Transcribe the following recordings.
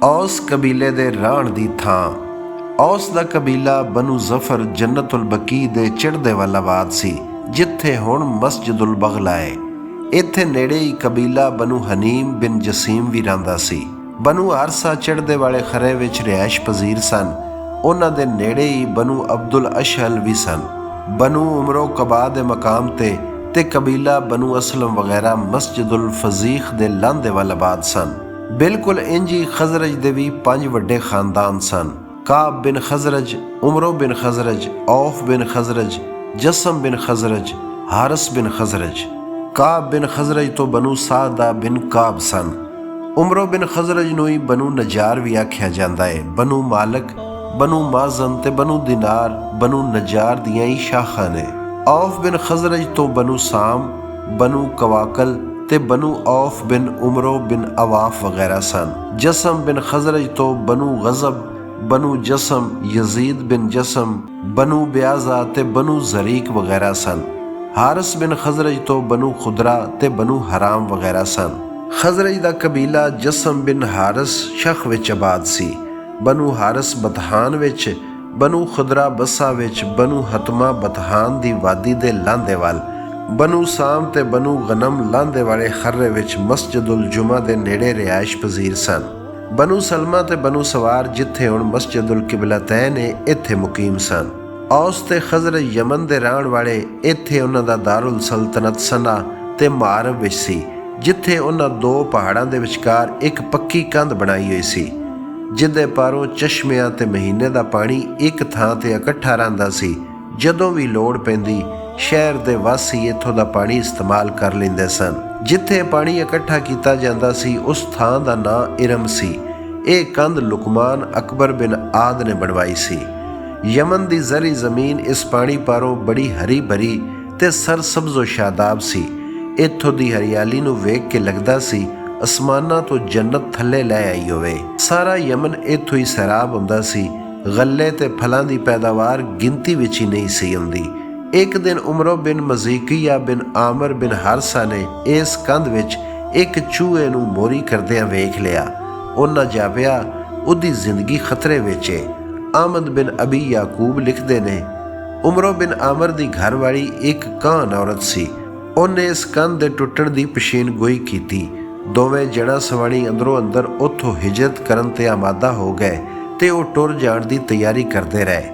ਔਸ ਕਬੀਲੇ ਦੇ ਰਹਿਣ ਦੀ ਥਾਂ। ਔਸ ਦਾ ਕਬੀਲਾ ਬਨੂ ਜ਼ਫਰ ਜੰਨਤੁਲ ਬਕੀ ਦੇ ਚੜ੍ਹਦੇ ਵੱਲ ਆਬਾਦ ਸੀ, ਜਿੱਥੇ ਹੁਣ ਮਸਜਿਦੁਲ ਬਗਲਾ ਹੈ। ਇੱਥੇ ਨੇੜੇ ਹੀ ਕਬੀਲਾ ਬਨੂ ਹਨੀਮ ਬਿਨ ਜਸੀਮ ਵੀ ਰਹਿੰਦਾ ਸੀ। ਬਨੂ ਹਾਰਸਾ ਚੜ੍ਹਦੇ ਵਾਲੇ ਖਰੇ ਵਿੱਚ ਰਿਹਾਇਸ਼ ਪਜ਼ੀਰ ਸਨ। ਉਹਨਾਂ ਦੇ ਨੇੜੇ ਹੀ ਬਨੂ ਅਬਦੁਲ ਅਸ਼ਹਲ ਵੀ ਸਨ। ਬਨੂ ਉਮਰੋ ਕਬਾ ਦੇ ਮਕਾਮ ਤੇ ਕਬੀਲਾ ਬਨੂ ਅਸਲਮ ਵਗੈਰਾ ਮਸਜਿਦੁਲ ਫਜ਼ੀਖ ਦੇ ਲਾਂਘੇ ਵੱਲ ਆਬਾਦ ਸਨ। ਬਿਲਕੁਲ ਇੰਜ ਹੀ ਖਜ਼ਰਜ ਦੇ ਵੀ 5 ਵੱਡੇ ਖਾਨਦਾਨ ਸਨ। ਕਾਬ ਬਿਨ ਖਜ਼ਰਜ, ਉਮਰੋ ਬਿਨ ਖਜ਼ਰਜ, ਔਫ ਬਿਨ ਖਜ਼ਰਜ, ਜਸਮ ਬਿਨ ਖਜ਼ਰਜ, ਹਾਰਸ ਬਿਨ ਖਜ਼ਰਜ। ਕਾਬ ਬਿਨ ਖਜ਼ਰਜ ਤੋਂ ਬਨੂ ਸਾਦਾ ਬਿਨ ਕਾਬ ਸਨ। ਉਮਰੋ ਬਿਨ ਖਜ਼ਰਜ ਨੂੰ ਹੀ ਬਨੂ ਨਜਾਰ ਵੀ ਆਖਿਆ ਜਾਂਦਾ ਹੈ। ਬਨੂ ਮਾਲਕ, ਬਨੂ ਮਾਜ਼ਨ ਤੇ ਬਨੂ ਦਿਨਾਰ ਬਨੂ ਨਜਾਰ ਦੀਆਂ ਹੀ ਸ਼ਾਖਾਂ ਨੇ। ਔਫ ਬਿਨ ਖਜ਼ਰਜ ਤੋਂ ਬਨੂ ਸਾਮ, ਬਨੂ ਕਵਾਕਲ ਤੇ ਬਨੂ ਔਫ ਬਿਨ ਉਮਰੋ ਬਿਨ ਅਵਾਫ ਵਗੈਰਾ ਸਨ। ਜਸਮ ਬਿਨ ਖਜ਼ਰਜ ਤੋਂ ਬਨੂ ਗਜ਼ਬ, ਬਨੂ ਜਸਮ, ਯਜ਼ੀਦ ਬਿਨ ਜਸਮ, ਬਨੂ ਬਿਆਜ਼ਾ ਤੇ ਬਨੂ ਜ਼ਰੀਕ ਵਗੈਰਾ ਸਨ। ਹਾਰਸ ਬਿਨ ਖਜ਼ਰਜ ਤੋਂ ਬਨੂ ਖੁਦਰਾ ਤੇ ਬਨੂ ਹਰਾਮ ਵਗੈਰਾ ਸਨ। ਖਜ਼ਰਜ ਦਾ ਕਬੀਲਾ ਜਸਮ ਬਿਨ ਹਾਰਸ ਸ਼ਖ ਵਿੱਚ ਆਬਾਦ ਸੀ। ਬਨੂ ਹਾਰਸ ਬਤਹਾਨ ਵਿੱਚ, ਬਨੂ ਖੁਦਰਾ ਬੱਸਾ ਵਿੱਚ, ਬਨੂ ਹਤਮਾ ਬਤਹਾਨ ਦੀ ਵਾਦੀ ਦੇ ਲਾਂਘੇ ਵੱਲ, ਬਨੂ ਸਾਮ ਤੇ ਬਨੂ ਗਨਮ ਲਾਂਘੇ ਵਾਲੇ ਖਰਰੇ ਵਿੱਚ ਮਸਜਿਦੁਲ ਜੁਮਾ ਦੇ ਨੇੜੇ ਰਿਹਾਇਸ਼ ਪਜ਼ੀਰ ਸਨ। ਬਨੂ ਸਲਮਾ ਤੇ ਬਨੂ ਸਵਾਰ ਜਿੱਥੇ ਹੁਣ ਮਸਜਿਦੁਲ ਕਿਬਲਤੈਨ ਨੇ ਇੱਥੇ ਮੁਕੀਮ ਸਨ। ਔਸ ਤੇ ਖਜ਼ਰਜ ਯਮਨ ਦੇ ਰਹਿਣ ਵਾਲੇ। ਇੱਥੇ ਉਹਨਾਂ ਦਾ ਦਾਰੁਲ ਸਲਤਨਤ ਸਨਾ ਤੇ ਮਾਰਬ ਵਿੱਚ ਸੀ, ਜਿੱਥੇ ਉਹਨਾਂ 2 ਪਹਾੜਾਂ ਦੇ ਵਿਚਕਾਰ ਇੱਕ ਪੱਕੀ ਕੰਧ ਬਣਾਈ ਹੋਈ ਸੀ, ਜਿਹਦੇ ਪਾਰੋਂ ਚਸ਼ਮਿਆਂ ਤੇ ਮਹੀਨੇ ਦਾ ਪਾਣੀ ਇੱਕ ਥਾਂ ਤੇ ਇਕੱਠਾ ਰਹਿੰਦਾ ਸੀ। ਜਦੋਂ ਵੀ ਲੋੜ ਪੈਂਦੀ ਸ਼ਹਿਰ ਦੇ ਵਾਸੀ ਇੱਥੋਂ ਦਾ ਪਾਣੀ ਇਸਤੇਮਾਲ ਕਰ ਲੈਂਦੇ ਸਨ। ਜਿੱਥੇ ਪਾਣੀ ਇਕੱਠਾ ਕੀਤਾ ਜਾਂਦਾ ਸੀ ਉਸ ਥਾਂ ਦਾ ਨਾਂ ਇਰਮ ਸੀ। ਇਹ ਕੰਧ ਲੁਕਮਾਨ ਅਕਬਰ ਬਿਨ ਆਦ ਨੇ ਬਣਵਾਈ ਸੀ। ਯਮਨ ਦੀ ਜ਼ਰੀ ਜ਼ਮੀਨ ਇਸ ਪਾਣੀ ਪਾਰੋਂ ਬੜੀ ਹਰੀ ਭਰੀ ਤੇ ਸਰਸਬਜ਼ੋ ਸ਼ਾਦਾਬ ਸੀ। ਇੱਥੋਂ ਦੀ ਹਰਿਆਲੀ ਨੂੰ ਵੇਖ ਕੇ ਲੱਗਦਾ ਸੀ ਅਸਮਾਨਾਂ ਤੋਂ ਜੰਨਤ ਥੱਲੇ ਲੈ ਆਈ ਹੋਵੇ। ਸਾਰਾ ਯਮਨ ਇੱਥੋਂ ਹੀ ਸੈਰਾਬ ਹੁੰਦਾ ਸੀ। ਗੱਲੇ ਤੇ ਫਲਾਂ ਦੀ ਪੈਦਾਵਾਰ ਗਿਣਤੀ ਵਿੱਚ ਹੀ ਨਹੀਂ ਸੀ ਹੁੰਦੀ। ਇੱਕ ਦਿਨ ਉਮਰੋ ਬਿਨ ਮਜ਼ੀਕੀਆ ਬਿਨ ਆਮਰ ਬਿਨ ਹਾਰਸਾ ਨੇ ਇਸ ਕੰਧ ਵਿੱਚ ਇੱਕ ਚੂਹੇ ਨੂੰ ਮੋਰੀ ਕਰਦਿਆਂ ਵੇਖ ਲਿਆ। ਉਹਨਾਂ ਜਾਪਿਆ ਉਹਦੀ ਜ਼ਿੰਦਗੀ ਖਤਰੇ ਵਿੱਚ ਹੈ। ਆਮਦ ਬਿਨ ਅਬੀ ਯਾਕੂਬ ਲਿਖਦੇ ਨੇ, ਉਮਰੋ ਬਿਨ ਆਮਰ ਦੀ ਘਰਵਾਲੀ ਇੱਕ ਕਾਨ ਔਰਤ ਸੀ। ਉਹਨੇ ਇਸ ਕੰਧ ਦੇ ਟੁੱਟਣ ਦੀ ਪਸ਼ੀਨਗੋਈ ਕੀਤੀ। ਦੋਵੇਂ ਜਣਾ ਸਵਾਣੀ ਅੰਦਰੋਂ ਅੰਦਰ ਉੱਥੋਂ ਹਿਜਰਤ ਕਰਨ ਤੇ ਆਮਾਦਾ ਹੋ ਗਏ ਤੇ ਉਹ ਟੁਰ ਜਾਣ ਦੀ ਤਿਆਰੀ ਕਰਦੇ ਰਹੇ।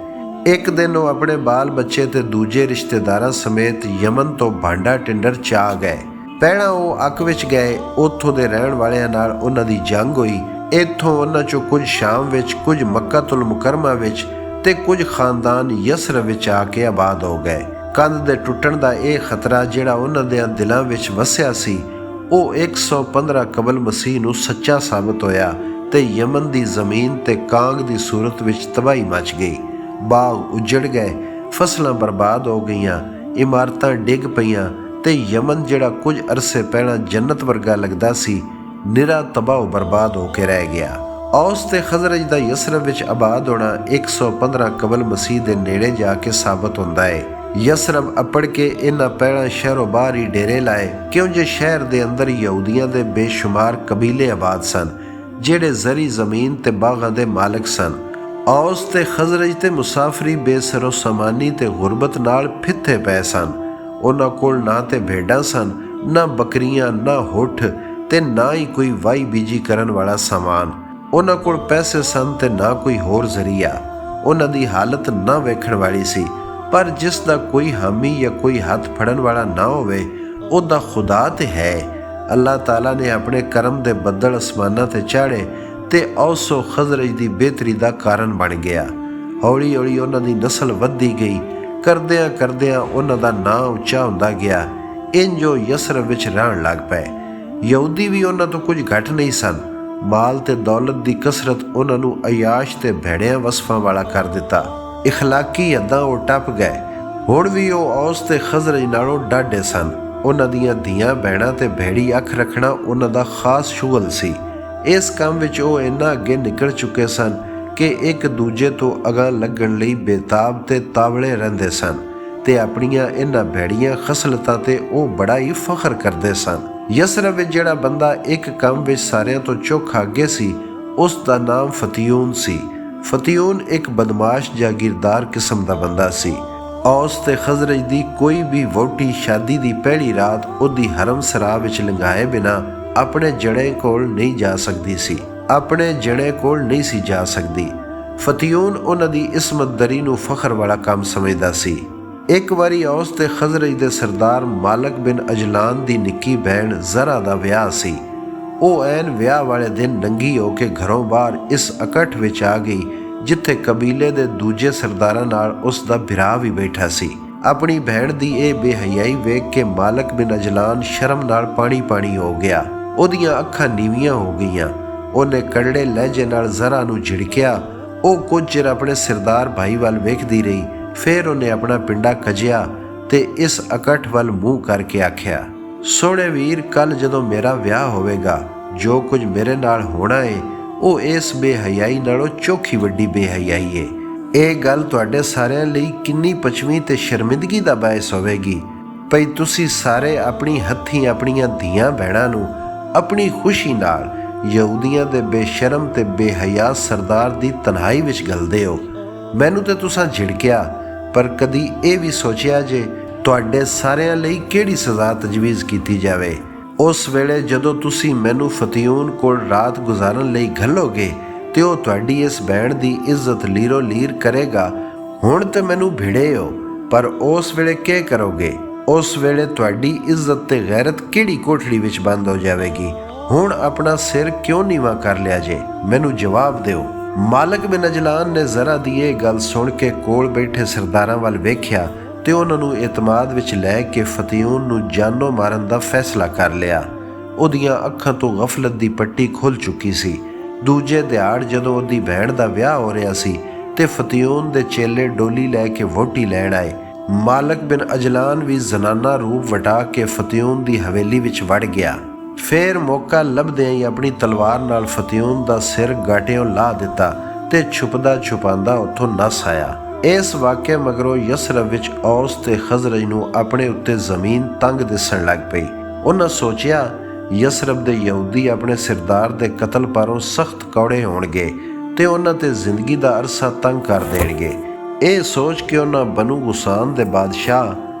ਇੱਕ ਦਿਨ ਉਹ ਆਪਣੇ ਬਾਲ ਬੱਚੇ ਤੇ ਦੂਜੇ ਰਿਸ਼ਤੇਦਾਰਾਂ ਸਮੇਤ ਯਮਨ ਤੋਂ ਭਾਂਡਾ ਟਿੰਡਰ ਚ ਆ ਗਏ। ਪਹਿਲਾਂ ਉਹ ਅੱਕ ਵਿੱਚ ਗਏ। ਉੱਥੋਂ ਦੇ ਰਹਿਣ ਵਾਲਿਆਂ ਨਾਲ ਉਹਨਾਂ ਦੀ ਜੰਗ ਹੋਈ। ਇੱਥੋਂ ਉਹਨਾਂ ਚੋਂ ਕੁਝ ਸ਼ਾਮ ਵਿੱਚ, ਕੁਝ ਮੱਕਾਤੁਲ ਮੁਕਰਮਾ ਵਿੱਚ ਤੇ ਕੁਝ ਖਾਨਦਾਨ ਯਸਰਬ ਵਿੱਚ ਆ ਕੇ ਆਬਾਦ ਹੋ ਗਏ। ਕੰਧ ਦੇ ਟੁੱਟਣ ਦਾ ਇਹ ਖਤਰਾ ਜਿਹੜਾ ਉਹਨਾਂ ਦੇ ਦਿਲਾਂ ਵਿੱਚ ਵਸਿਆ ਸੀ, ਉਹ 115 ਕਬਲ ਮਸੀਹ ਨੂੰ ਸੱਚਾ ਸਾਬਤ ਹੋਇਆ ਤੇ ਯਮਨ ਦੀ ਜ਼ਮੀਨ ਤੇ ਕਾਂਗ ਦੀ ਸੂਰਤ ਵਿੱਚ ਤਬਾਹੀ ਮਚ ਗਈ। ਬਾਗ ਉਜੜ ਗਏ, ਫਸਲਾਂ ਬਰਬਾਦ ਹੋ ਗਈਆਂ, ਇਮਾਰਤਾਂ ਡਿੱਗ ਪਈਆਂ ਤੇ ਯਮਨ ਜਿਹੜਾ ਕੁਝ ਅਰਸੇ ਪਹਿਲਾਂ ਜੰਨਤ ਵਰਗਾ ਲੱਗਦਾ ਸੀ, ਨਿਰਾ ਤਬਾਹ ਬਰਬਾਦ ਹੋ ਕੇ ਰਹਿ ਗਿਆ। ਔਸ ਤੇ ਖਜ਼ਰਜ ਦਾ ਯਸਰਬ ਵਿੱਚ ਆਬਾਦ ਹੋਣਾ 115 ਕਬਲ ਮਸੀਹ ਦੇ ਨੇੜੇ ਜਾ ਕੇ ਸਾਬਤ ਹੁੰਦਾ ਹੈ। ਯਸਰਬ ਅੱਪੜ ਕੇ ਇਹਨਾਂ ਪਹਿਲਾਂ ਸ਼ਹਿਰੋਂ ਬਾਹਰ ਹੀ ਡੇਰੇ ਲਾਏ, ਕਿਉਂ ਜੇ ਸ਼ਹਿਰ ਦੇ ਅੰਦਰ ਯਹੂਦੀਆਂ ਦੇ ਬੇਸ਼ੁਮਾਰ ਕਬੀਲੇ ਆਬਾਦ ਸਨ, ਜਿਹੜੇ ਜ਼ਰੀ ਜ਼ਮੀਨ ਤੇ ਬਾਗਾਂ ਦੇ ਮਾਲਕ ਸਨ। ਔਸ ਤੇ ਖਜ਼ਰਜ ਤੇ ਮੁਸਾਫਰੀ ਬੇਸਰੋ ਸਮਾਨੀ ਤੇ ਗੁਰਬਤ ਨਾਲ ਫਿੱਥੇ ਪਏ ਸਨ। ਉਹਨਾਂ ਕੋਲ ਨਾ ਤੇ ਭੇਡਾਂ ਸਨ, ਨਾ ਬੱਕਰੀਆਂ, ਨਾ ਹੁੱਠ ਤੇ ਨਾ ਹੀ ਕੋਈ ਵਾਈ ਬੀਜੀ ਕਰਨ ਵਾਲਾ ਸਾਮਾਨ। ਉਹਨਾਂ ਕੋਲ ਪੈਸੇ ਸਨ ਤੇ ਨਾ ਕੋਈ ਹੋਰ ਜ਼ਰੀਆ। ਉਹਨਾਂ ਦੀ ਹਾਲਤ ਨਾ ਵੇਖਣ ਵਾਲੀ ਸੀ। ਪਰ ਜਿਸ ਦਾ ਕੋਈ ਹਾਮੀ ਜਾਂ ਕੋਈ ਹੱਥ ਫੜਨ ਵਾਲਾ ਨਾ ਹੋਵੇ, ਉਹਦਾ ਖੁਦਾ ਤੇ ਹੈ। ਅੱਲਾਹ ਤਾਲਾ ਨੇ ਆਪਣੇ ਕਰਮ ਦੇ ਬੱਦਲ ਅਸਮਾਨਾਂ ਤੇ ਚਾੜੇ ਤੇ ਔਸੋ ਖਜ਼ਰਜ ਦੀ ਬਿਹਤਰੀ ਦਾ ਕਾਰਨ ਬਣ ਗਿਆ। ਹੌਲੀ ਹੌਲੀ ਉਹਨਾਂ ਦੀ ਨਸਲ ਵੱਧਦੀ ਗਈ। ਕਰਦਿਆਂ ਕਰਦਿਆਂ ਉਹਨਾਂ ਦਾ ਨਾਂ ਉੱਚਾ ਹੁੰਦਾ ਗਿਆ। ਇੰਜੋ ਯਸਰਬ ਵਿੱਚ ਰਹਿਣ ਲੱਗ ਪਏ। ਯਹੂਦੀ ਵੀ ਉਹਨਾਂ ਤੋਂ ਕੁਝ ਘੱਟ ਨਹੀਂ ਸਨ। ਮਾਲ ਤੇ ਦੌਲਤ ਦੀ ਕਸਰਤ ਉਹਨਾਂ ਨੂੰ ਅਯਾਸ਼ ਤੇ ਭੈੜਿਆਂ ਵਸਫਾਂ ਵਾਲਾ ਕਰ ਦਿੱਤਾ। ਇਖਲਾਕੀ ਹੱਦਾਂ ਉਹ ਟੱਪ ਗਏ। ਹੁਣ ਵੀ ਉਹ ਔਸ ਤੇ ਖਜ਼ਰਜ ਨਾਲੋਂ ਡਾਢੇ ਸਨ। ਉਹਨਾਂ ਦੀਆਂ ਧੀਆਂ ਭੈਣਾਂ ਤੇ ਭੈੜੀ ਅੱਖ ਰੱਖਣਾ ਉਹਨਾਂ ਦਾ ਖਾਸ ਸ਼ੁਗਲ ਸੀ। ਇਸ ਕੰਮ ਵਿੱਚ ਉਹ ਇੰਨਾ ਅੱਗੇ ਨਿਕਲ ਚੁੱਕੇ ਸਨ ਕਿ ਇੱਕ ਦੂਜੇ ਤੋਂ ਅਗਾਂਹ ਲੱਗਣ ਲਈ ਬੇਤਾਬ ਤੇ ਤਾਵਲੇ ਰਹਿੰਦੇ ਸਨ ਤੇ ਆਪਣੀਆਂ ਇਹਨਾਂ ਭੈੜੀਆਂ ਖਸਲਤਾਂ ਤੇ ਉਹ ਬੜਾ ਹੀ ਫਖਰ ਕਰਦੇ ਸਨ। ਯਸਰਬ ਵਿੱਚ ਜਿਹੜਾ ਬੰਦਾ ਇੱਕ ਕੰਮ ਵਿੱਚ ਸਾਰਿਆਂ ਤੋਂ ਚੋਖਾ ਅੱਗੇ ਸੀ, ਉਸ ਦਾ ਨਾਮ ਫਤਿਊਨ ਸੀ। ਫਤਿਊਨ ਇੱਕ ਬਦਮਾਸ਼ ਜਾਗੀਰਦਾਰ ਕਿਸਮ ਦਾ ਬੰਦਾ ਸੀ। ਔਸ ਤੇ ਖਜ਼ਰਜ ਦੀ ਕੋਈ ਵੀ ਵਹੁਟੀ ਸ਼ਾਦੀ ਦੀ ਪਹਿਲੀ ਰਾਤ ਉਹਦੀ ਹਰਮ ਸਰਾ ਵਿੱਚ ਲੰਘਾਏ ਬਿਨਾਂ ਆਪਣੇ ਜਣੇ ਕੋਲ ਨਹੀਂ ਜਾ ਸਕਦੀ ਸੀ। ਫਤਿਊਨ ਉਹਨਾਂ ਦੀ ਇਸਮਤ ਦਰੀ ਨੂੰ ਫਖਰ ਵਾਲਾ ਕੰਮ ਸਮਝਦਾ ਸੀ। ਇੱਕ ਵਾਰੀ ਔਸ ਤੇ ਖਜ਼ਰਜ ਦੇ ਸਰਦਾਰ ਮਾਲਕ ਬਿਨ ਅਜਲਾਨ ਦੀ ਨਿੱਕੀ ਭੈਣ ਜ਼ਰਾ ਦਾ ਵਿਆਹ ਸੀ। ਉਹ ਐਨ ਵਿਆਹ ਵਾਲੇ ਦਿਨ ਨੰਗੀ ਹੋ ਕੇ ਘਰੋਂ ਬਾਹਰ ਇਸ ਇਕੱਠ ਵਿੱਚ ਆ ਗਈ ਜਿੱਥੇ ਕਬੀਲੇ ਦੇ ਦੂਜੇ ਸਰਦਾਰਾਂ ਨਾਲ ਉਸ ਦਾ ਭਰਾ ਵੀ ਬੈਠਾ ਸੀ। ਆਪਣੀ ਭੈਣ ਦੀ ਇਹ ਬੇਹਯਾਈ ਵੇਖ ਕੇ ਮਾਲਕ ਬਿਨ ਅਜਲਾਨ ਸ਼ਰਮ ਨਾਲ ਪਾਣੀ ਹੋ ਗਿਆ। ਉਹਦੀਆਂ ਅੱਖਾਂ ਨੀਵੀਆਂ ਹੋ ਗਈਆਂ। ਉਹਨੇ ਕੜੜੇ ਲਹਿਜੇ ਨਾਲ ਜ਼ਰਾ ਨੂੰ ਝਿੜਕਿਆ। ਉਹ ਕੁਝ ਚਿਰ ਆਪਣੇ ਸਰਦਾਰ ਭਾਈ ਵੱਲ ਵੇਖਦੀ ਰਹੀ। ਫਿਰ ਉਹਨੇ ਆਪਣਾ ਪਿੰਡਾ ਕੱਜਿਆ ਤੇ ਇਸ ਇਕੱਠ ਵੱਲ ਮੂੰਹ ਕਰਕੇ ਆਖਿਆ, ਸੋਹਣੇ ਵੀਰ, ਕੱਲ ਜਦੋਂ ਮੇਰਾ ਵਿਆਹ ਹੋਵੇਗਾ, ਜੋ ਕੁਝ ਮੇਰੇ ਨਾਲ ਹੋਣਾ ਏ ਉਹ ਇਸ ਬੇਹਯਾਈ ਨਾਲੋਂ ਚੋਖੀ ਵੱਡੀ ਬੇਹਯਾਈ ਏ। ਇਹ ਗੱਲ ਤੁਹਾਡੇ ਸਾਰਿਆਂ ਲਈ ਕਿੰਨੀ ਪਚਵੀਂ ਤੇ ਸ਼ਰਮਿੰਦਗੀ ਦਾ ਬਾਇਸ ਹੋਵੇਗੀ। ਭਈ ਤੁਸੀਂ ਸਾਰੇ ਆਪਣੀ ਹੱਥੀਂ ਆਪਣੀਆਂ ਧੀਆਂ ਭੈਣਾਂ ਨੂੰ ਆਪਣੀ ਖੁਸ਼ੀ ਨਾਲ ਯਹੂਦੀਆਂ ਦੇ ਬੇਸ਼ਰਮ ਤੇ ਬੇਹਯਾ ਸਰਦਾਰ ਦੀ ਤਨਹਾਈ ਵਿੱਚ ਗਲਦੇ ਹੋ। ਮੈਨੂੰ ਤੇ ਤੁਸਾਂ ਝਿੜਕਿਆ, ਪਰ ਕਦੀ ਇਹ ਵੀ ਸੋਚਿਆ ਜੇ ਤੁਹਾਡੇ ਸਾਰਿਆਂ ਲਈ ਕਿਹੜੀ ਸਜ਼ਾ ਤਜਵੀਜ਼ ਕੀਤੀ ਜਾਵੇ। ਉਸ ਵੇਲੇ ਜਦੋਂ ਤੁਸੀਂ ਮੈਨੂੰ ਫਤਿਊਨ ਕੋਲ ਰਾਤ ਗੁਜ਼ਾਰਨ ਲਈ ਘੱਲੋਗੇ ਤੇ ਉਹ ਤੁਹਾਡੀ ਇਸ ਭੈਣ ਦੀ ਇੱਜ਼ਤ ਲੀਰੋ ਲੀਰ ਕਰੇਗਾ। ਹੁਣ ਤੇ ਮੈਨੂੰ ਭਿੜੇ ਹੋ, ਪਰ ਉਸ ਵੇਲੇ ਕੀ ਕਰੋਗੇ? ਉਸ ਵੇਲੇ ਤੁਹਾਡੀ ਇੱਜ਼ਤ ਤੇ ਗੈਰਤ ਕਿਹੜੀ ਕੋਠੜੀ ਵਿੱਚ ਬੰਦ ਹੋ ਜਾਵੇਗੀ। ਹੁਣ ਆਪਣਾ ਸਿਰ ਕਿਉਂ ਨੀਵਾਂ ਕਰ ਲਿਆ ਜੇ? ਮੈਨੂੰ ਜਵਾਬ ਦਿਓ। ਮਾਲਕ ਬਿਨ ਅਜਲਾਨ ਨੇ ਜ਼ਰਾ ਦੀ ਇਹ ਗੱਲ ਸੁਣ ਕੇ ਕੋਲ ਬੈਠੇ ਸਰਦਾਰਾਂ ਵੱਲ ਵੇਖਿਆ ਤੇ ਉਹਨਾਂ ਨੂੰ ਇਤਮਾਦ ਵਿੱਚ ਲੈ ਕੇ ਫਤਿਊਨ ਨੂੰ ਜਾਨੋਂ ਮਾਰਨ ਦਾ ਫੈਸਲਾ ਕਰ ਲਿਆ। ਉਹਦੀਆਂ ਅੱਖਾਂ ਤੋਂ ਗਫਲਤ ਦੀ ਪੱਟੀ ਖੁੱਲ ਚੁੱਕੀ ਸੀ। ਦੂਜੇ ਦਿਹਾੜ ਜਦੋਂ ਉਹਦੀ ਭੈਣ ਦਾ ਵਿਆਹ ਹੋ ਰਿਹਾ ਸੀ ਤੇ ਫਤਿਊਨ ਦੇ ਚੇਲੇ ਡੋਲੀ ਲੈ ਕੇ ਵਹੁਟੀ ਲੈਣ ਆਏ। ਮਾਲਕ ਬਿਨ ਅਜਲਾਨ ਵੀ ਜ਼ਨਾਨਾ ਰੂਪ ਵਟਾ ਕੇ ਫਤਿਊਨ ਦੀ ਹਵੇਲੀ ਵਿੱਚ ਵੜ ਗਿਆ। ਫਿਰ ਮੌਕਾ ਲੱਭਦਿਆਂ ਹੀ ਆਪਣੀ ਤਲਵਾਰ ਨਾਲ ਫਤਿਊਨ ਦਾ ਸਿਰ ਗਾਟਿਓਂ ਲਾ ਦਿੱਤਾ ਤੇ ਛੁਪਦਾ ਛੁਪਾਂਦਾ ਉੱਥੋਂ ਨੱਸ ਆਇਆ। ਇਸ ਵਾਕਿਆ ਮਗਰੋਂ ਯਸਰਬ ਵਿੱਚ ਔਸ ਤੇ ਖਜ਼ਰਜ ਨੂੰ ਆਪਣੇ ਉੱਤੇ ਜ਼ਮੀਨ ਤੰਗ ਦਿਸਣ ਲੱਗ ਪਈ। ਉਹਨਾਂ ਸੋਚਿਆ ਯਸਰਬ ਦੇ ਯਹੂਦੀ ਆਪਣੇ ਸਰਦਾਰ ਦੇ ਕਤਲ ਪਾਰੋਂ ਸਖਤ ਕੌੜੇ ਹੋਣਗੇ ਤੇ ਉਹਨਾਂ ਤੇ ਜ਼ਿੰਦਗੀ ਦਾ ਅਰਸਾ ਤੰਗ ਕਰ ਦੇਣਗੇ। ਇਹ ਸੋਚ ਕੇ ਉਹਨਾਂ ਬਨੂ ਗੁਸਾਨ ਦੇ ਬਾਦਸ਼ਾਹ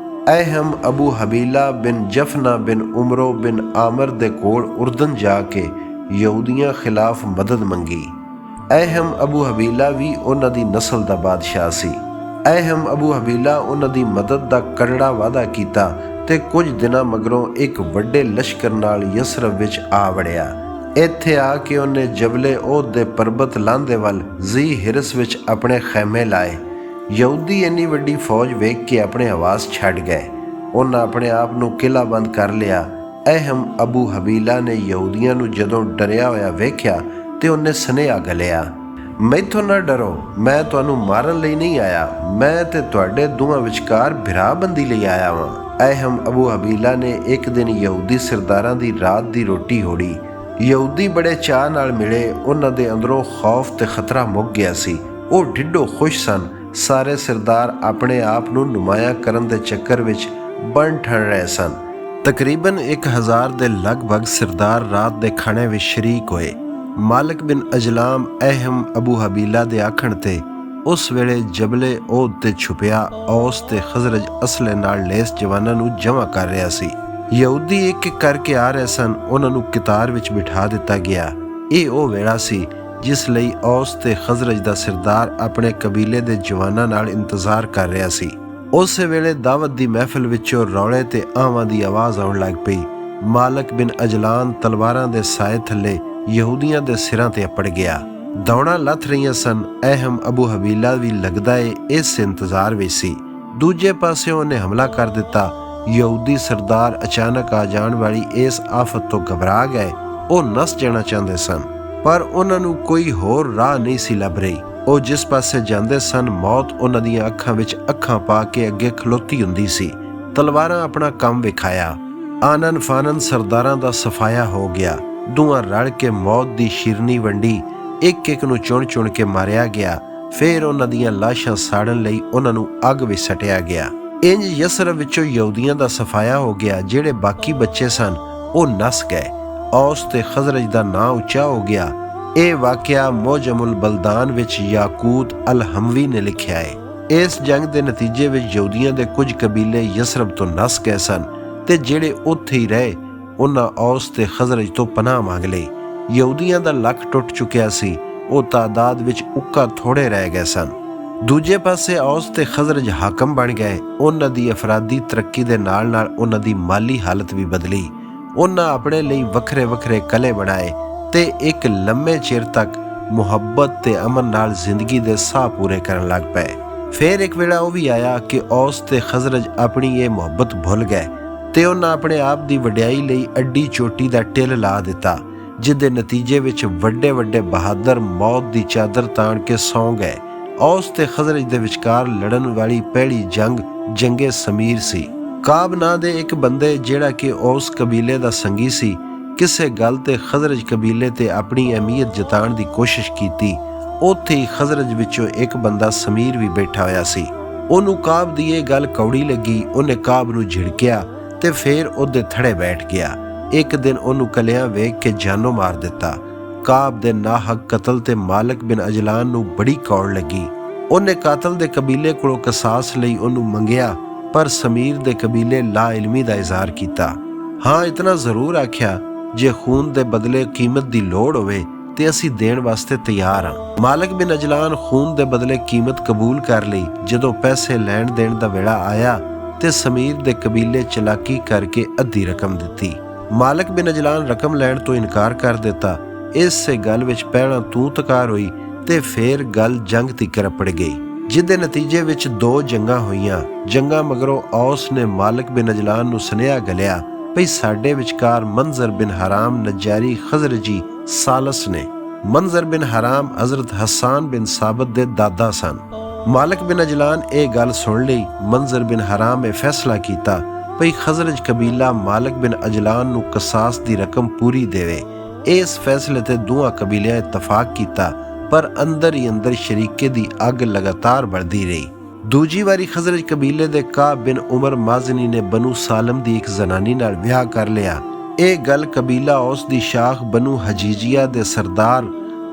ਅਹਿਮ ਅਬੂ ਹਬੀਲਾ ਬਿਨ ਜਫਨਾ ਬਿਨ ਉਮਰੋ ਬਿਨ ਆਮਰ ਦੇ ਕੋਲ ਉਰਦਨ ਜਾ ਕੇ ਯਹੂਦੀਆਂ ਖਿਲਾਫ ਮਦਦ ਮੰਗੀ। ਅਹਿਮ ਅਬੂ ਹਬੀਲਾ ਵੀ ਉਹਨਾਂ ਦੀ ਨਸਲ ਦਾ ਬਾਦਸ਼ਾਹ ਸੀ। ਅਹਿਮ ਅਬੂ ਹਬੀਲਾ ਉਹਨਾਂ ਦੀ ਮਦਦ ਦਾ ਕਰੜਾ ਵਾਅਦਾ ਕੀਤਾ ਤੇ ਕੁਝ ਦਿਨਾਂ ਮਗਰੋਂ ਇੱਕ ਵੱਡੇ ਲਸ਼ਕਰ ਨਾਲ ਯਸਰਬ ਵਿੱਚ ਆ ਵੜਿਆ। ਇੱਥੇ ਆ ਕੇ ਉਹਨੇ ਜਬਲੇ ਓਹਦ ਦੇ ਪਰਬਤ ਲਾਂਦੇ ਵੱਲ ਜ਼ੀ ਹਿਰਸ ਵਿੱਚ ਆਪਣੇ ਖੈਮੇ ਲਾਏ। ਯਹੂਦੀ ਇੰਨੀ ਵੱਡੀ ਫੌਜ ਵੇਖ ਕੇ ਆਪਣੇ ਹਵਾਸ ਛੱਡ ਗਏ। ਉਹਨਾਂ ਆਪਣੇ ਆਪ ਨੂੰ ਕਿਲ੍ਹਾਬੰਦ ਕਰ ਲਿਆ। ਅਹਿਮ ਅਬੂ ਹਬੀਲਾ ਨੇ ਯਹੂਦੀਆਂ ਨੂੰ ਜਦੋਂ ਡਰਿਆ ਹੋਇਆ ਵੇਖਿਆ ਤੇ ਉਹਨੇ ਸੁਨੇਹਾ ਘੱਲਿਆ, ਮੈਥੋਂ ਨਾ ਡਰੋ, ਮੈਂ ਤੁਹਾਨੂੰ ਮਾਰਨ ਲਈ ਨਹੀਂ ਆਇਆ, ਮੈਂ ਤੇ ਤੁਹਾਡੇ ਦੋਵਾਂ ਵਿਚਕਾਰ ਭਰਾਬੰਦੀ ਲਈ ਆਇਆ ਵਾਂ। ਅਹਿਮ ਅਬੂ ਹਬੀਲਾ ਨੇ ਇੱਕ ਦਿਨ ਯਹੂਦੀ ਸਰਦਾਰਾਂ ਦੀ ਰਾਤ ਦੀ ਰੋਟੀ ਹੋੜੀ। ਯਹੂਦੀ ਬੜੇ ਚਾਅ ਨਾਲ ਮਿਲੇ। ਉਹਨਾਂ ਦੇ ਅੰਦਰੋਂ ਖੌਫ ਤੇ ਖਤਰਾ ਮੁੱਕ ਗਿਆ ਸੀ। ਉਹ ਢਿੱਡੋਂ ਖੁਸ਼ ਸਨ। ਸਾਰੇ ਸਰਦਾਰ ਆਪਣੇ ਆਪ ਨੂੰ ਨੁਮਾਇਆਂ ਕਰਨ ਦੇ ਚੱਕਰ ਵਿੱਚ ਬਣ ਠਣ ਰਹੇ ਸਨ। ਤਕਰੀਬਨ 1000 ਦੇ ਲਗਭਗ ਸਰਦਾਰ ਰਾਤ ਦੇ ਖਾਣੇ ਵਿੱਚ ਸ਼ਰੀਕ ਹੋਏ। ਮਾਲਕ ਬਿਨ ਅਜਲਾਮ ਅਹਿਮ ਅਬੂ ਹਬੀਲਾ ਦੇ ਆਖਣ ਤੇ ਉਸ ਵੇਲੇ ਜਬਲੇ ਓਹਦ ਤੇ ਛੁਪਿਆ ਔਸ ਤੇ ਖਜ਼ਰਜ ਅਸਲੇ ਨਾਲ ਲੈਸ ਜਵਾਨਾਂ ਨੂੰ ਜਮ੍ਹਾਂ ਕਰ ਰਿਹਾ ਸੀ। ਯਹੂਦੀ ਇੱਕ ਇੱਕ ਕਰਕੇ ਆ ਰਹੇ ਸਨ। ਉਹਨਾਂ ਨੂੰ ਕਿਤਾਰ ਵਿੱਚ ਬਿਠਾ ਦਿੱਤਾ ਗਿਆ। ਇਹ ਉਹ ਵੇਲਾ ਸੀ ਜਿਸ ਲਈ ਔਸ ਤੇ ਖਜ਼ਰਜ ਦਾ ਸਰਦਾਰ ਆਪਣੇ ਕਬੀਲੇ ਦੇ ਜਵਾਨਾਂ ਨਾਲ ਇੰਤਜ਼ਾਰ ਕਰ ਰਿਹਾ ਸੀ। ਉਸੇ ਵੇਲੇ ਦਾਵਤ ਦੀ ਮਹਿਫਲ ਵਿੱਚੋਂ ਰੌਲੇ ਤੇ ਆਵਾਂ ਦੀ ਆਵਾਜ਼ ਆਉਣ ਲੱਗ ਪਈ। ਮਾਲਕ ਬਿਨ ਅਜਲਾਨ ਤਲਵਾਰਾਂ ਦੇ ਸਾਏ ਥੱਲੇ ਯਹੂਦੀਆਂ ਦੇ ਸਿਰਾਂ ਤੇ ਅੱਪੜ ਗਿਆ। ਦੌੜਾਂ ਲੱਥ ਰਹੀਆਂ ਸਨ। ਅਹਿਮ ਅਬੂ ਹਬੀਲਾ ਵੀ ਲੱਗਦਾ ਏ ਇਸ ਇੰਤਜ਼ਾਰ ਵਿੱਚ ਸੀ। ਦੂਜੇ ਪਾਸੇ ਉਹਨੇ ਹਮਲਾ ਕਰ ਦਿੱਤਾ। ਯਹੂਦੀ ਸਰਦਾਰ ਅਚਾਨਕ ਆ ਜਾਣ ਵਾਲੀ ਇਸ ਆਫਤ ਤੋਂ ਘਬਰਾ ਗਏ। ਉਹ ਨਸ ਜਾਣਾ ਚਾਹੁੰਦੇ ਸਨ, ਪਰ ਉਹਨਾਂ ਨੂੰ ਕੋਈ ਹੋਰ ਰਾਹ ਨਹੀਂ ਸੀ ਲੱਭ ਰਹੀ। ਉਹ ਜਿਸ ਪਾਸੇ ਜਾਂਦੇ ਸਨ ਮੌਤ ਉਹਨਾਂ ਦੀਆਂ ਅੱਖਾਂ ਵਿੱਚ ਅੱਖਾਂ ਪਾ ਕੇ ਅੱਗੇ ਖਲੋਤੀ ਹੁੰਦੀ ਸੀ। ਤਲਵਾਰਾਂ ਆਪਣਾ ਕੰਮ ਵਿਖਾਇਆ। ਆਨਨ ਫਾਨਨ ਸਰਦਾਰਾਂ ਦਾ ਸਫਾਇਆ ਹੋ ਗਿਆ। ਦੋਵਾਂ ਰਲ ਕੇ ਮੌਤ ਦੀ ਸ਼ਿਰਨੀ ਵੰਡੀ। ਇੱਕ ਇੱਕ ਨੂੰ ਚੁਣ ਚੁਣ ਕੇ ਮਾਰਿਆ ਗਿਆ। ਫਿਰ ਉਹਨਾਂ ਦੀਆਂ ਲਾਸ਼ਾਂ ਸਾੜਨ ਲਈ ਉਹਨਾਂ ਨੂੰ ਅੱਗ ਵਿੱਚ ਸੱਟਿਆ ਗਿਆ। ਇੰਜ ਯਸਰਬ ਵਿੱਚੋਂ ਯਹੂਦੀਆਂ ਦਾ ਸਫਾਇਆ ਹੋ ਗਿਆ। ਜਿਹੜੇ ਬਾਕੀ ਬੱਚੇ ਸਨ ਉਹ ਨਸ ਗਏ। ਔਸ ਤੇ ਖਜ਼ਰਜ ਦਾ ਨਾਂ ਉੱਚਾ ਹੋ ਗਿਆ। ਇਹ ਵਾਕਿਆ ਮੋਜਮੁਲ ਬਲਦਾਨ ਵਿੱਚ ਯਾਕੂਤ ਅਲ-ਹਮਵੀ ਨੇ ਲਿਖਿਆ ਹੈ। ਇਸ ਜੰਗ ਦੇ ਨਤੀਜੇ ਵਿੱਚ ਯਹੂਦੀਆਂ ਦੇ ਕੁਝ ਕਬੀਲੇ ਯਸਰਬ ਤੋਂ ਨਸ ਗਏ ਸਨ ਤੇ ਜਿਹੜੇ ਉੱਥੇ ਹੀ ਰਹੇ ਉਹਨਾਂ ਔਸ ਤੇ ਖਜ਼ਰਜ ਤੋਂ ਪਨਾਹ ਮੰਗ ਲਈ। ਯਹੂਦੀਆਂ ਦਾ ਲੱਕ ਟੁੱਟ ਚੁੱਕਿਆ ਸੀ, ਉਹ ਤਾਦਾਦ ਵਿੱਚ ਉੱਕਾ ਥੋੜੇ ਰਹਿ ਗਏ ਸਨ। ਦੂਜੇ ਪਾਸੇ ਔਸ ਤੇ ਖਜ਼ਰਜ ਹਾਕਮ ਬਣ ਗਏ। ਉਹਨਾਂ ਦੀ ਅਫਰਾਦੀ ਤਰੱਕੀ ਦੇ ਨਾਲ ਨਾਲ ਉਹਨਾਂ ਦੀ ਮਾਲੀ ਹਾਲਤ ਵੀ ਬਦਲੀ। ਉਹਨਾਂ ਆਪਣੇ ਲਈ ਵੱਖਰੇ ਵੱਖਰੇ ਕਲੇ ਬਣਾਏ ਤੇ ਇੱਕ ਲੰਮੇ ਚਿਰ ਤੱਕ ਮੁਹੱਬਤ ਤੇ ਅਮਨ ਨਾਲ ਜ਼ਿੰਦਗੀ ਦੇ ਸਾਹ ਪੂਰੇ ਕਰਨ ਲੱਗ ਪਏ। ਫਿਰ ਇੱਕ ਵੇਲਾ ਉਹ ਵੀ ਆਇਆ ਕਿ ਔਸ ਤੇ ਖਜ਼ਰਜ ਆਪਣੀ ਇਹ ਮੁਹੱਬਤ ਭੁੱਲ ਗਏ ਤੇ ਉਹਨਾਂ ਆਪਣੇ ਆਪ ਦੀ ਵਡਿਆਈ ਲਈ ਅੱਡੀ ਚੋਟੀ ਦਾ ਟਿੱਲ ਲਾ ਦਿੱਤਾ, ਜਿਹਦੇ ਨਤੀਜੇ ਵਿੱਚ ਵੱਡੇ ਵੱਡੇ ਬਹਾਦਰ ਮੌਤ ਦੀ ਚਾਦਰ ਤਾਣ ਕੇ ਸੌਂ ਗਏ। ਔਸ ਤੇ ਖਜ਼ਰਜ ਦੇ ਵਿਚਕਾਰ ਲੜਨ ਵਾਲੀ ਪਹਿਲੀ ਜੰਗ ਜੰਗੇ ਸਮੀਰ ਸੀ। ਕਾਬ ਨਾਂ ਦੇ ਇੱਕ ਬੰਦੇ ਜਿਹੜਾ ਕਿ ਔਸ ਕਬੀਲੇ ਦਾ ਸੰਗੀ ਸੀ, ਕਿਸੇ ਗੱਲ ਤੇ ਖਜ਼ਰਜ ਕਬੀਲੇ ਤੇ ਆਪਣੀ ਅਹਿਮੀਅਤ ਜਤਾਉਣ ਦੀ ਕੋਸ਼ਿਸ਼ ਕੀਤੀ। ਉੱਥੇ ਹੀ ਖਜ਼ਰਜ ਵਿੱਚੋਂ ਇੱਕ ਬੰਦਾ ਸਮੀਰ ਵੀ ਬੈਠਾ ਹੋਇਆ ਸੀ। ਉਹਨੂੰ ਕਾਬ ਦੀ ਇਹ ਗੱਲ ਕੌੜੀ ਲੱਗੀ। ਉਹਨੇ ਕਾਬ ਨੂੰ ਝਿੜਕਿਆ ਤੇ ਫਿਰ ਉਹਦੇ ਥੜੇ ਬੈਠ ਗਿਆ। ਇੱਕ ਦਿਨ ਉਹਨੂੰ ਕਲਿਆਂ ਵੇਖ ਕੇ ਜਾਨੋਂ ਮਾਰ ਦਿੱਤਾ। ਕਾਬ ਦੇ ਨਾਹਕ ਕਤਲ ਤੇ ਮਾਲਕ ਬਿਨ ਅਜਲਾਨ ਨੂੰ ਬੜੀ ਕੌੜ ਲੱਗੀ। ਉਹਨੇ ਕਾਤਲ ਦੇ ਕਬੀਲੇ ਕੋਲੋਂ ਕਸਾਸ ਲਈ ਉਹਨੂੰ ਮੰਗਿਆ, ਪਰ ਸਮੀਰ ਦੇ ਕਬੀਲੇ ਲਾ ਇਲਮੀ ਦਾ ਇਜ਼ਹਾਰ ਕੀਤਾ। ਹਾਂ, ਇਤਨਾ ਜ਼ਰੂਰ ਆਖਿਆ, ਜੇ ਖੂਨ ਦੇ ਬਦਲੇ ਕੀਮਤ ਦੀ ਲੋੜ ਹੋਵੇ ਤੇ ਅਸੀਂ ਦੇਣ ਵਾਸਤੇ ਤਿਆਰ ਹਾਂ। ਮਾਲਕ ਬਿਨ ਅਜਲਾਨ ਖੂਨ ਦੇ ਬਦਲੇ ਕੀਮਤ ਕਬੂਲ ਕਰ ਲਈ। ਜਦੋਂ ਪੈਸੇ ਲੈਣ ਦੇਣ ਦਾ ਵੇਲਾ ਆਇਆ ਤੇ ਸਮੀਰ ਦੇ ਕਬੀਲੇ ਚਲਾਕੀ ਕਰਕੇ ਅੱਧੀ ਰਕਮ ਦਿੱਤੀ। ਮਾਲਕ ਬਿਨ ਅਜਲਾਨ ਰਕਮ ਲੈਣ ਤੋਂ ਇਨਕਾਰ ਕਰ ਦਿੱਤਾ। ਇਸੇ ਗੱਲ ਵਿੱਚ ਪਹਿਲਾਂ ਤੂੰ ਤਕਾਰ ਹੋਈ ਤੇ ਫਿਰ ਗੱਲ ਜੰਗ ਤੀਕਰ ਅਪੜ ਗਈ, ਜਿਹਦੇ ਨਤੀਜੇ ਵਿੱਚ 2 ਜੰਗਾਂ ਹੋਈਆਂ। ਜੰਗਾਂ ਮਗਰੋਂ ਔਸ ਨੇ ਮਾਲਕ ਬਿਨ ਅਜਲਾਨ ਨੂੰ ਸੁਨੇਹਾ ਗਲਿਆ ਭਈ ਸਾਡੇ ਵਿਚਕਾਰ ਮੰਜ਼ਰ ਬਿਨ ਹਰਾਮ ਨਜਾਰੀ ਖਜ਼ਰਜੀ ਸਾਲਸ ਨੇ। ਮੰਜ਼ਰ ਬਿਨ ਹਰਾਮ ਹਜ਼ਰਤ ਹਸਾਨ ਬਿਨ ਸਾਬਤ ਦੇ ਦਾਦਾ ਸਨ। ਮਾਲਕ ਬਿਨ ਅਜਲਾਨ ਇਹ ਗੱਲ ਸੁਣ ਲਈ। ਮੰਜ਼ਰ ਬਿਨ ਹਰਾਮ ਇਹ ਫੈਸਲਾ ਕੀਤਾ ਭਈ ਖਜ਼ਰਜ ਕਬੀਲਾ ਮਾਲਕ ਬਿਨ ਅਜਲਾਨ ਨੂੰ ਕਸਾਸ ਦੀ ਰਕਮ ਪੂਰੀ ਦੇਵੇ। ਇਸ ਫੈਸਲੇ ਤੇ ਦੋਹਾਂ ਕਬੀਲਿਆਂ ਇਤਫਾਕ ਕੀਤਾ, ਪਰ ਅੰਦਰ ਹੀ ਅੰਦਰ ਸ਼ਰੀਕੇ ਦੀ ਅੱਗ ਲਗਾਤਾਰ बढ़ਦੀ ਰਹੀ। ਦੂਜੀ ਵਾਰੀ ਖਜ਼ਰਜ ਕਬੀਲੇ ਦੇ ਕਾਬ ਬਿਨ ਉਮਰ ਮਾਜ਼ਨੀ ਨੇ ਬਨੂ ਸਾਲਮ ਦੀ ਇੱਕ ਜ਼ਨਾਨੀ ਨਾਲ ਵਿਆਹ ਕਰ ਲਿਆ। ਇਹ ਗੱਲ ਕਬੀਲਾ ਉਸ ਦੀ ਸ਼ਾਖ ਬਨੂ ਹਜੀਜੀਆ ਦੇ ਸਰਦਾਰ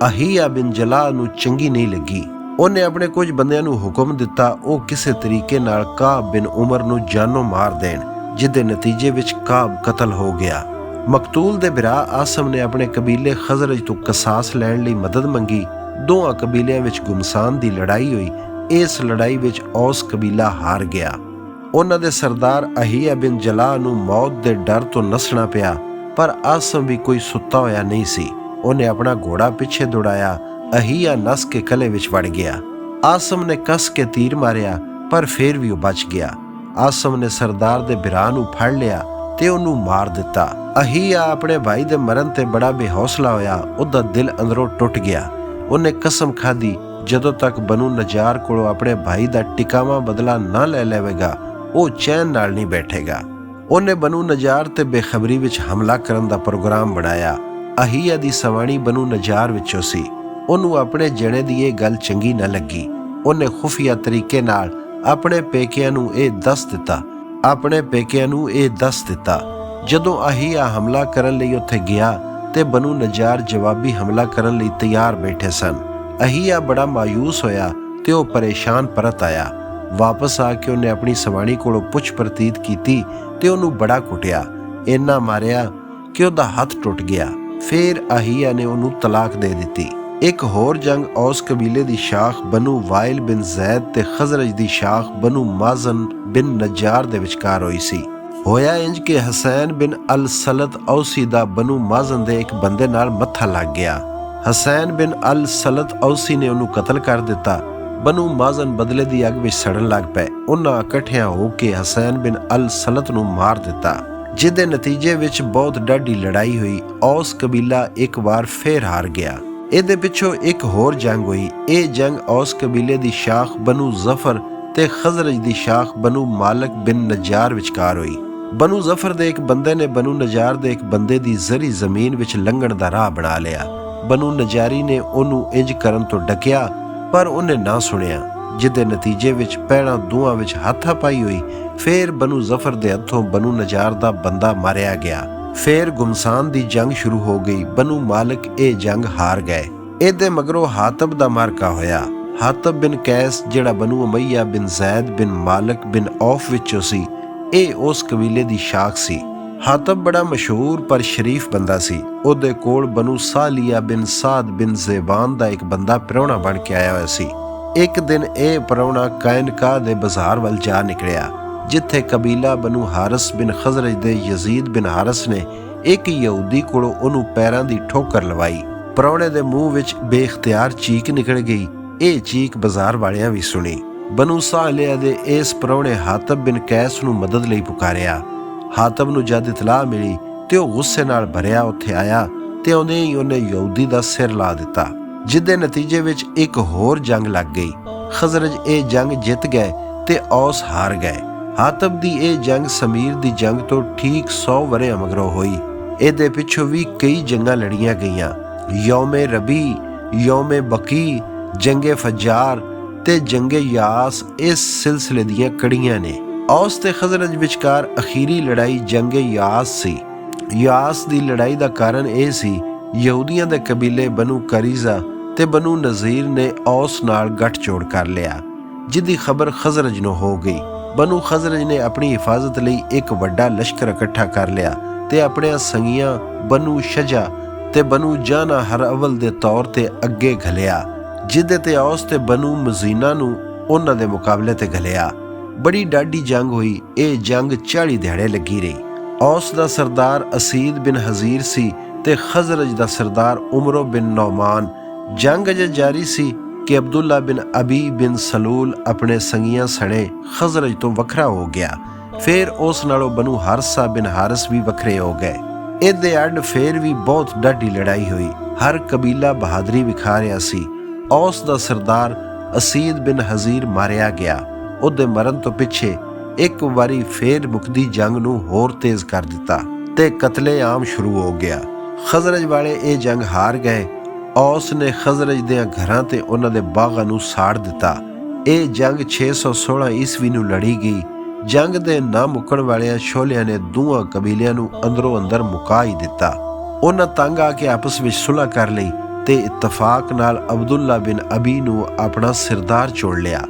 ਅਹੀਆ ਬਿਨ ਜਲਾ ਨੂੰ ਚੰਗੀ ਨਹੀਂ ਲੱਗੀ। ਉਹਨੇ ਆਪਣੇ ਕੁਝ ਬੰਦਿਆਂ ਨੂੰ ਹੁਕਮ ਦਿੱਤਾ ਉਹ ਕਿਸੇ ਤਰੀਕੇ ਨਾਲ ਕਾਬ ਬਿਨ ਉਮਰ ਨੂੰ ਜਾਨੋਂ ਮਾਰ ਦੇਣ, ਜਿਹਦੇ ਨਤੀਜੇ ਵਿੱਚ ਕਾਬ ਕਤਲ ਹੋ ਗਿਆ। ਮਕਤੂਲ ਦੇ ਭਰਾ ਆਸਮ ਨੇ ਆਪਣੇ ਕਬੀਲੇ ਖਜ਼ਰਜ ਤੋਂ ਕਸਾਸ ਲੈਣ ਲਈ ਮਦਦ ਮੰਗੀ। ਦੋਹਾਂ ਕਬੀਲਿਆਂ ਵਿੱਚ ਗੁਮਸਾਨ ਦੀ ਲੜਾਈ ਹੋਈ। ਇਸ ਲੜਾਈ ਵਿੱਚ ਔਸ ਕਬੀਲਾ ਹਾਰ ਗਿਆ। ਉਹਨਾਂ ਦੇ ਸਰਦਾਰ ਅਹੀਆ ਬਿਨ ਜਲਾ ਨੂੰ ਮੌਤ ਦੇ ਡਰ ਤੋਂ ਨਸਣਾ ਪਿਆ, ਪਰ ਆਸਮ ਵੀ ਕੋਈ ਸੁੱਤਾ ਹੋਇਆ ਨਹੀਂ ਸੀ। ਉਹਨੇ ਆਪਣਾ ਘੋੜਾ ਪਿੱਛੇ ਦੌੜਾਇਆ। ਅਹੀਆ ਨਸ ਕੇ ਕਲੇ ਵਿੱਚ ਵੜ ਗਿਆ। ਆਸਮ ਨੇ ਕਸ ਕੇ ਤੀਰ ਮਾਰਿਆ, ਪਰ ਫਿਰ ਵੀ ਉਹ ਬਚ ਗਿਆ। ਆਸਮ ਨੇ ਸਰਦਾਰ ਦੇ ਭਰਾ ਨੂੰ ਫੜ ਲਿਆ ਤੇ ਉਹਨੂੰ ਮਾਰ ਦਿੱਤਾ। ਅਹੀਆ ਆਪਣੇ ਭਾਈ ਦੇ ਮਰਨ ਤੇ ਬੜਾ ਬੇਹੌਸਲਾ ਹੋਇਆ। ਉਹਦਾ ਦਿਲ ਅੰਦਰੋਂ ਟੁੱਟ ਗਿਆ। ਉਹਨੇ ਕਸਮ ਖਾਧੀ ਜਦੋਂ ਤੱਕ ਬਨੂ ਨਜਾਰ ਕੋਲੋਂ ਆਪਣੇ ਭਾਈ ਦਾ ਟਿਕਾਵਾਂ ਬਦਲਾ ਨਾ ਲੈ ਲਵੇਗਾ ਉਹ ਚੈਨ ਨਾਲ ਨਹੀਂ ਬੈਠੇਗਾ। ਉਹਨੇ ਬਨੂ ਨਜਾਰ ਤੇ ਬੇਖਬਰੀ ਵਿੱਚ ਹਮਲਾ ਕਰਨ ਦਾ ਪ੍ਰੋਗਰਾਮ ਬਣਾਇਆ। ਅਹੀਆ ਦੀ ਸਵਾਣੀ ਬਨੂ ਨਜਾਰ ਵਿੱਚੋਂ ਸੀ। ਉਹਨੂੰ ਆਪਣੇ ਜਣੇ ਦੀ ਇਹ ਗੱਲ ਚੰਗੀ ਨਾ ਲੱਗੀ। ਉਹਨੇ ਖੁਫੀਆ ਤਰੀਕੇ ਨਾਲ ਆਪਣੇ ਪੇਕਿਆਂ ਨੂੰ ਇਹ ਦੱਸ ਦਿੱਤਾ। ਜਦੋਂ ਅਹੀਆ ਹਮਲਾ ਕਰਨ ਲਈ ਉੱਥੇ ਗਿਆ ਤੇ ਬਨੂ ਨਜਾਰ ਜਵਾਬੀ ਹਮਲਾ ਕਰਨ ਲਈ ਤਿਆਰ ਬੈਠੇ ਸਨ। ਅਹੀਆ ਬੜਾ ਮਾਯੂਸ ਹੋਇਆ ਤੇ ਉਹ ਪਰੇਸ਼ਾਨ ਪਰਤ ਆਇਆ। ਵਾਪਸ ਆ ਕੇ ਉਹਨੇ ਆਪਣੀ ਸਵਾਣੀ ਕੋਲੋਂ ਪੁੱਛ ਪ੍ਰਤੀਤ ਕੀਤੀ ਤੇ ਉਹਨੂੰ ਬੜਾ ਕੁੱਟਿਆ, ਇੰਨਾ ਮਾਰਿਆ ਕਿ ਉਹਦਾ ਹੱਥ ਟੁੱਟ ਗਿਆ। ਫਿਰ ਅਹੀਆ ਨੇ ਉਹਨੂੰ ਤਲਾਕ ਦੇ ਦਿੱਤੀ। ਇੱਕ ਹੋਰ ਜੰਗ ਔਸ ਕਬੀਲੇ ਦੀ ਸ਼ਾਖ ਬਨੂ ਵਾਇਲ ਬਿਨ ਜ਼ੈਦ ਤੇ ਖਜ਼ਰਜ ਦੀ ਸ਼ਾਖ ਬਨੂ ਮਾਜ਼ਨ ਬਿਨ ਨਜਾਰ ਦੇ ਵਿਚਕਾਰ ਹੋਈ ਸੀ। ਹੋਇਆ ਇੰਜ ਕਿ ਹਸੈਨ ਬਿਨ ਅਲ-ਸਲਤ ਔਸੀ ਦਾ ਬਨੂ ਮਾਜ਼ਨ ਦੇ ਇੱਕ ਬੰਦੇ ਨਾਲ ਮੱਥਾ ਲੱਗ ਗਿਆ। ਹਸੈਨ ਬਿਨ ਅਲ-ਸਲਤ ਔਸੀ ਨੇ ਉਹਨੂੰ ਕਤਲ ਕਰ ਦਿੱਤਾ। ਬਨੂ ਮਾਜ਼ਨ ਬਦਲੇ ਦੀ ਅੱਗ ਵਿੱਚ ਸੜਨ ਲੱਗ ਪਏ। ਉਹਨਾਂ ਇਕੱਠਿਆਂ ਹੋ ਕੇ ਹਸੈਨ ਬਿਨ ਅਲ-ਸਲਤ ਨੂੰ ਮਾਰ ਦਿੱਤਾ, ਜਿਹਦੇ ਨਤੀਜੇ ਵਿੱਚ ਬਹੁਤ ਡਾਢੀ ਲੜਾਈ ਹੋਈ। ਔਸ ਕਬੀਲਾ ਇੱਕ ਵਾਰ ਫੇਰ ਹਾਰ ਗਿਆ। ਇਹਦੇ ਪਿੱਛੋਂ ਇੱਕ ਹੋਰ ਜੰਗ ਹੋਈ। ਇਹ ਜੰਗ ਔਸ ਕਬੀਲੇ ਦੀ ਸ਼ਾਖ ਬਨੂ ਜ਼ਫਰ ਤੇ ਖਜ਼ਰਜ ਦੀ ਸ਼ਾਖ ਬਨੂ ਮਾਲਕ ਬਿਨ ਨਜਾਰ ਵਿਚਕਾਰ ਹੋਈ। ਬਨੂ ਜ਼ਫਰ ਦੇ ਇੱਕ ਬੰਦੇ ਨੇ ਬਨੂ ਨਜਾਰ ਦੇ ਇੱਕ ਬੰਦੇ ਦੀ ਜ਼ਰੀ ਜ਼ਮੀਨ ਵਿੱਚ ਲੰਘਣ ਦਾ ਰਾਹ ਬਣਾ ਲਿਆ। ਬਨੂ ਨਜਾਰੀ ਨੇ ਉਹਨੂੰ ਇੰਜ ਕਰਨ ਤੋਂ ਡਕਿਆ, ਪਰ ਉਹਨੇ ਨਾ ਸੁਣਿਆ, ਜਿਹਦੇ ਨਤੀਜੇ ਵਿੱਚ ਪਹਿਲਾਂ ਦੋਹਾਂ ਵਿੱਚ ਹੱਥਾਪਾਈ ਹੋਈ। ਫਿਰ ਬਨੂ ਜ਼ਫਰ ਦੇ ਹੱਥੋਂ ਬਨੂ ਨਜਾਰ ਦਾ ਬੰਦਾ ਮਾਰਿਆ ਗਿਆ। ਫਿਰ ਗੁਮਸਾਨ ਦੀ ਜੰਗ ਸ਼ੁਰੂ ਹੋ ਗਈ। ਬਨੂ ਮਾਲਿਕ ਇਹ ਜੰਗ ਹਾਰ ਗਏ। ਇਹਦੇ ਮਗਰੋਂ ਹਾਤਬ ਦਾ ਮਾਰਕਾ ਹੋਇਆ। ਹਾਤਬ ਬਿਨ ਕੈਸ ਜਿਹੜਾ ਬਨੂ ਉਮਈਆ ਬਿਨ ਜ਼ੈਦ ਬਿਨ ਮਾਲਿਕ ਬਿਨ ਔਫ ਵਿੱਚੋਂ ਸੀ, ਇਹ ਉਸ ਕਬੀਲੇ ਦੀ ਸ਼ਾਖ ਸੀ। ਹਾਤਬ ਬੜਾ ਮਸ਼ਹੂਰ ਪਰ ਸ਼ਰੀਫ ਬੰਦਾ ਸੀ। ਉਹਦੇ ਕੋਲ ਬਨੂ ਸਾਲੀਆ ਬਿਨ ਸਾਦ ਬਿਨ ਜ਼ੇਬਾਨ ਦਾ ਇੱਕ ਬੰਦਾ ਪ੍ਰਾਹੁਣਾ ਬਣ ਕੇ ਆਇਆ ਹੋਇਆ ਸੀ। ਇੱਕ ਦਿਨ ਇਹ ਪ੍ਰਾਹੁਣਾ ਕਾਇਨਕਾ ਦੇ ਬਾਜ਼ਾਰ ਵੱਲ ਜਾ ਨਿਕਲਿਆ, ਜਿੱਥੇ ਕਬੀਲਾ ਬਨੂ ਹਾਰਸ ਬਿਨ ਖਜ਼ਰਜ ਦੇ ਯਜ਼ੀਦ ਬਿਨ ਹਾਰਸ ਨੇ ਇੱਕ ਯਹੂਦੀ ਕੋਲੋਂ ਉਹਨੂੰ ਪੈਰਾਂ ਦੀ ਠੋਕਰ ਲਵਾਈ। ਪ੍ਰਾਹੁਣੇ ਦੇ ਮੂੰਹ ਵਿੱਚ ਬੇਇਖਤਿਆਰ ਚੀਕ ਨਿਕਲ ਗਈ। ਇਹ ਚੀਕ ਬਾਜ਼ਾਰ ਵਾਲਿਆਂ ਵੀ ਸੁਣੀ। ਬਨੂ ਸਾਲਿਆ ਦੇ ਇਸ ਪ੍ਰਾਹੁਣੇ ਹਾਤਬ ਬਿਨ ਕੈਸ ਨੂੰ ਮਦਦ ਲਈ ਪੁਕਾਰਿਆ। ਹਾਤਬ ਨੂੰ ਜਦ ਇਤਲਾਹ ਮਿਲੀ ਤੇ ਉਹ ਗੁੱਸੇ ਨਾਲ ਭਰਿਆ ਉੱਥੇ ਆਇਆ ਤੇ ਉਹਨੇ ਯਹੂਦੀ ਦਾ ਸਿਰ ਲਾ ਦਿੱਤਾ, ਜਿਹਦੇ ਨਤੀਜੇ ਵਿੱਚ ਇੱਕ ਹੋਰ ਜੰਗ ਲੱਗ ਗਈ। ਖਜ਼ਰਜ ਇਹ ਜੰਗ ਜਿੱਤ ਗਏ ਤੇ ਔਸ ਹਾਰ ਗਏ। ਹਾਤਬ ਦੀ ਇਹ ਜੰਗ ਸਮੀਰ ਦੀ ਜੰਗ ਤੋਂ ਠੀਕ 100 ਵਰ੍ਹਿਆਂ ਮਗਰੋਂ ਹੋਈ। ਇਹਦੇ ਪਿੱਛੋਂ ਵੀ ਕਈ ਜੰਗਾਂ ਲੜੀਆਂ ਗਈਆਂ। ਯੌਮੇ ਰਬੀ, ਯੌਮੇ ਬਕੀ, ਜੰਗੇ ਫਜਾਰ ਤੇ ਜੰਗੇ ਯਾਸ ਇਸ ਸਿਲਸਿਲੇ ਦੀਆਂ ਕੜੀਆਂ ਨੇ। ਔਸ ਤੇ ਖਜ਼ਰਜ ਵਿਚਕਾਰ ਅਖੀਰੀ ਲੜਾਈ ਜੰਗੇ ਯਾਸ ਸੀ। ਯਾਸ ਦੀ ਲੜਾਈ ਦਾ ਕਾਰਨ ਇਹ ਸੀ, ਯਹੂਦੀਆਂ ਦੇ ਕਬੀਲੇ ਬਨੂ ਕਰੀਜ਼ਾ ਤੇ ਬਨੂ ਨਜ਼ੀਰ ਨੇ ਔਸ ਨਾਲ ਗੱਠਜੋੜ ਕਰ ਲਿਆ, ਜਿਹਦੀ ਖਬਰ ਖਜ਼ਰਜ ਨੂੰ ਹੋ ਗਈ। ਬਨੂ ਖਜ਼ਰਜ ਨੇ ਆਪਣੀ ਹਿਫਾਜ਼ਤ ਲਈ ਇੱਕ ਵੱਡਾ ਲਸ਼ਕਰ ਇਕੱਠਾ ਕਰ ਲਿਆ ਤੇ ਆਪਣੀਆਂ ਸੰਗੀਆਂ ਬਨੂ ਸ਼ਜਾ ਤੇ ਬਨੂ ਜਾਨਾ ਹਰ ਅਵਲ ਦੇ ਤੌਰ ਤੇ ਅੱਗੇ ਘਲਿਆ, ਜਿਹਦੇ ਤੇ ਔਸ ਤੇ ਬਨੂ ਮਜ਼ੀਨਾ ਨੂੰ ਉਹਨਾਂ ਦੇ ਮੁਕਾਬਲੇ ਤੇ ਘਲਿਆ। ਬੜੀ ਡਾਢੀ ਜੰਗ ਹੋਈ। ਇਹ ਜੰਗ 40 ਦਿਹਾੜੇ ਲੱਗੀ ਰਹੀ। ਔਸ ਦਾ ਸਰਦਾਰ ਅਸੀਦ ਬਿਨ ਹਜ਼ੀਰ ਸੀ ਤੇ ਖਜ਼ਰਜ ਦਾ ਸਰਦਾਰ ਉਮਰੋ ਬਿਨ ਨੌਮਾਨ। ਜੰਗ ਅਜੇ ਜਾਰੀ ਸੀ ਕਿ ਅਬਦੁੱਲਾ ਬਿਨ ਅਬੀ ਬਿਨ ਸਲੂਲ ਆਪਣੇ ਸੰਗੀਆਂ ਸਣੇ ਖਜ਼ਰਜ ਤੋਂ ਵੱਖਰਾ ਹੋ ਗਿਆ। ਫਿਰ ਉਸ ਨਾਲੋਂ ਬਨੂ ਹਾਰਸਾ ਬਿਨ ਹਾਰਸ ਵੀ ਵੱਖਰੇ ਹੋ ਗਏ। ਇਹਦੇ ਅੱਡ ਫੇਰ ਵੀ ਬਹੁਤ ਡਾਢੀ ਲੜਾਈ ਹੋਈ। ਹਰ ਕਬੀਲਾ ਬਹਾਦਰੀ ਵਿਖਾ ਰਿਹਾ ਸੀ। ਔਸ ਦਾ ਸਰਦਾਰ ਅਸੀਦ ਬਿਨ ਹਜ਼ੀਰ ਮਾਰਿਆ ਗਿਆ। ਉਹਦੇ ਮਰਨ ਤੋਂ ਪਿੱਛੇ ਇੱਕ ਵਾਰੀ ਫੇਰ ਮੁਕਦੀ ਜੰਗ ਨੂੰ ਹੋਰ ਤੇਜ਼ ਕਰ ਦਿੱਤਾ ਤੇ ਕਤਲੇ ਆਮ ਸ਼ੁਰੂ ਹੋ ਗਿਆ। ਖਜ਼ਰਜ ਵਾਲੇ ਇਹ ਜੰਗ ਹਾਰ ਗਏ। ਔਸ ਨੇ ਖਜ਼ਰਜ ਦੇ ਘਰਾਂ ਤੇ ਉਹਨਾਂ ਦੇ ਬਾਗਾਂ ਨੂੰ ਸਾੜ ਦਿੱਤਾ। ਇਹ ਜੰਗ 616 ਈਸਵੀ ਨੂੰ ਲੜੀ ਗਈ। ਜੰਗ ਦੇ ਨਾ ਮੁੱਕਣ ਵਾਲਿਆਂ ਸ਼ੋਲਿਆਂ ਨੇ ਦੋਵਾਂ ਕਬੀਲਿਆਂ ਨੂੰ ਅੰਦਰੋਂ ਅੰਦਰ ਮੁਕਾ ਹੀ ਦਿੱਤਾ। ਉਹਨਾਂ ਤੰਗ ਆ ਕੇ ਆਪਸ ਵਿੱਚ ਸੁਲ੍ਹਾ ਕਰ ਲਈ ਤੇ ਇਤਫਾਕ ਨਾਲ ਅਬਦੁੱਲਾ ਬਿਨ ਅਬੀ ਨੂੰ ਆਪਣਾ ਸਰਦਾਰ ਚੁਣ ਲਿਆ।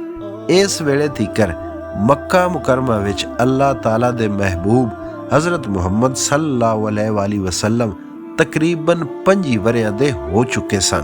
ਇਸ ਵੇਲੇ ਤੀਕਰ ਮੱਕਾ ਮੁਕਰਮਾ ਵਿੱਚ ਅੱਲਾਹ ਤਾਲਾ ਦੇ ਮਹਿਬੂਬ ਹਜ਼ਰਤ ਮੁਹੰਮਦ ਸੱਲੱਲਾਹੁ अलैहि वसल्लम ਤਕਰੀਬਨ 25 ਵਰ੍ਹਿਆਂ ਦੇ ਹੋ ਚੁੱਕੇ ਸਨ।